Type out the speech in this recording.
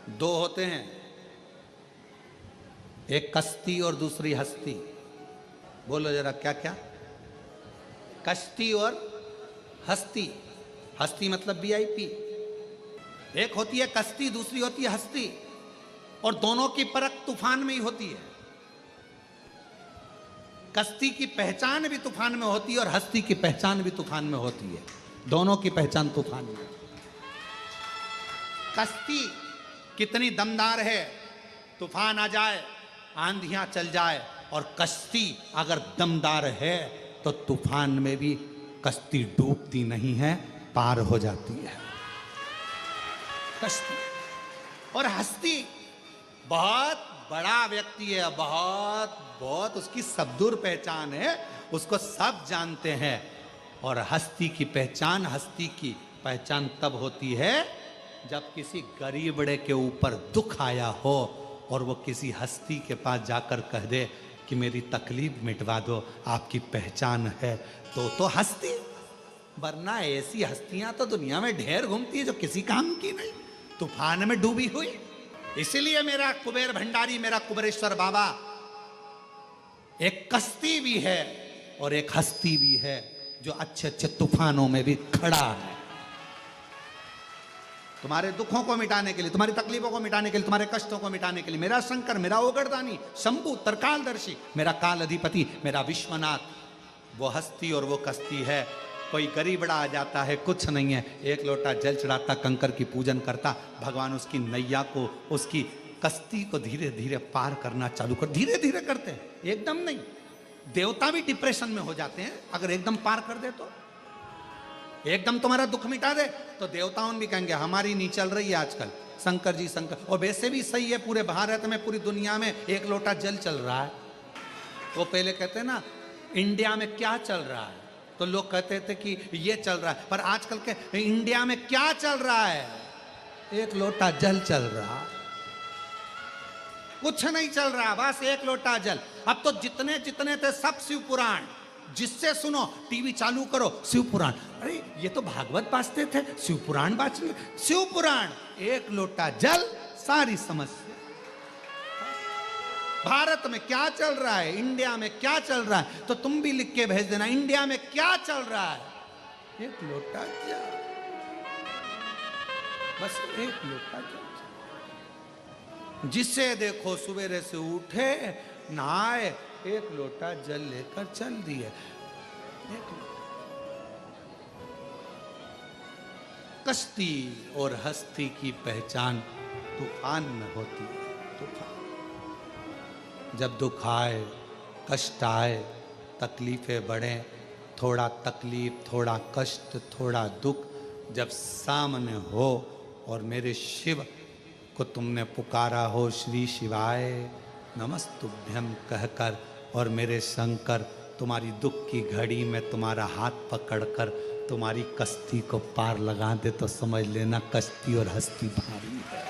दो होते हैं, एक कश्ती और दूसरी हस्ती। बोलो जरा क्या क्या? कश्ती और हस्ती। हस्ती मतलब वीआईपी। एक होती है कश्ती, दूसरी होती है हस्ती, और दोनों की परख तूफान में ही होती है। कश्ती की पहचान भी तूफान में होती है और हस्ती की पहचान भी तूफान में होती है। दोनों की पहचान तूफान में। कश्ती कितनी दमदार है, तूफान आ जाए, आंधियां चल जाए, और कश्ती अगर दमदार है तो तूफान में भी कश्ती डूबती नहीं है, पार हो जाती है कश्ती। और हस्ती बहुत बड़ा व्यक्ति है, बहुत बहुत उसकी सब दूर पहचान है, उसको सब जानते हैं। और हस्ती की पहचान तब होती है जब किसी गरीब बड़े के ऊपर दुख आया हो और वो किसी हस्ती के पास जाकर कह दे कि मेरी तकलीफ मिटवा दो, आपकी पहचान है, तो हस्ती। वरना ऐसी हस्तियां तो दुनिया में ढेर घूमती है जो किसी काम की नहीं, तूफान में डूबी हुई। इसलिए मेरा कुबेर भंडारी, मेरा कुबेरेश्वर बाबा एक कश्ती भी है और एक हस्ती भी है, जो अच्छे अच्छे तूफानों में भी खड़ा है। तुम्हारे दुखों को मिटाने के लिए, तुम्हारी तकलीफों को मिटाने के लिए, तुम्हारे कष्टों को मिटाने के लिए मेरा शंकर, मेरा ओगरदानी, शंभु, तरकालदर्शी, मेरा काल अधिपति, मेरा विश्वनाथ, वो हस्ती और वो कश्ती है। कोई गरीब बड़ा आ जाता है, कुछ नहीं है, एक लोटा जल चढ़ाता, कंकर की पूजन करता, भगवान उसकी नैया को, उसकी कश्ती को धीरे धीरे पार करना चालू कर। धीरे धीरे करते हैं, एकदम नहीं। देवता भी डिप्रेशन में हो जाते हैं अगर एकदम पार कर दे तो। एकदम तुम्हारा दुख मिटा दे तो देवताओं भी कहेंगे हमारी नहीं चल रही है आजकल, शंकर जी शंकर। और वैसे भी सही है, पूरे भारत में, पूरी दुनिया में एक लोटा जल चल रहा है। वो पहले कहते हैं ना इंडिया में क्या चल रहा है, तो लोग कहते थे कि ये चल रहा है, पर आजकल के इंडिया में क्या चल रहा है? एक लोटा जल चल रहा, कुछ नहीं चल रहा, बस एक लोटा जल। अब तो जितने जितने थे सब शिव पुराण, जिससे सुनो, टीवी चालू करो शिव पुराण। अरे ये तो भागवत बाजते थे, शिव पुराण बाज, शिव पुराण। एक लोटा जल, सारी समस्या। भारत में क्या चल रहा है, इंडिया में क्या चल रहा है, तो तुम भी लिख के भेज देना इंडिया में क्या चल रहा है। एक लोटा जल, बस एक लोटा जल। जिसे देखो सवेरे से उठे, नहाए, एक लोटा जल लेकर चल दिए। कश्ती और हस्ती की पहचान तूफान में होती है। तूफान जब दुख आए, कष्ट आए, तकलीफें बढ़े, थोड़ा तकलीफ, थोड़ा कष्ट, थोड़ा दुख जब सामने हो और मेरे शिव को तुमने पुकारा हो, श्री शिवाय नमस्तुभ्यम कहकर, और मेरे शंकर तुम्हारी दुख की घड़ी में तुम्हारा हाथ पकड़कर तुम्हारी कश्ती को पार लगा दे, तो समझ लेना कश्ती और हस्ती भारी है।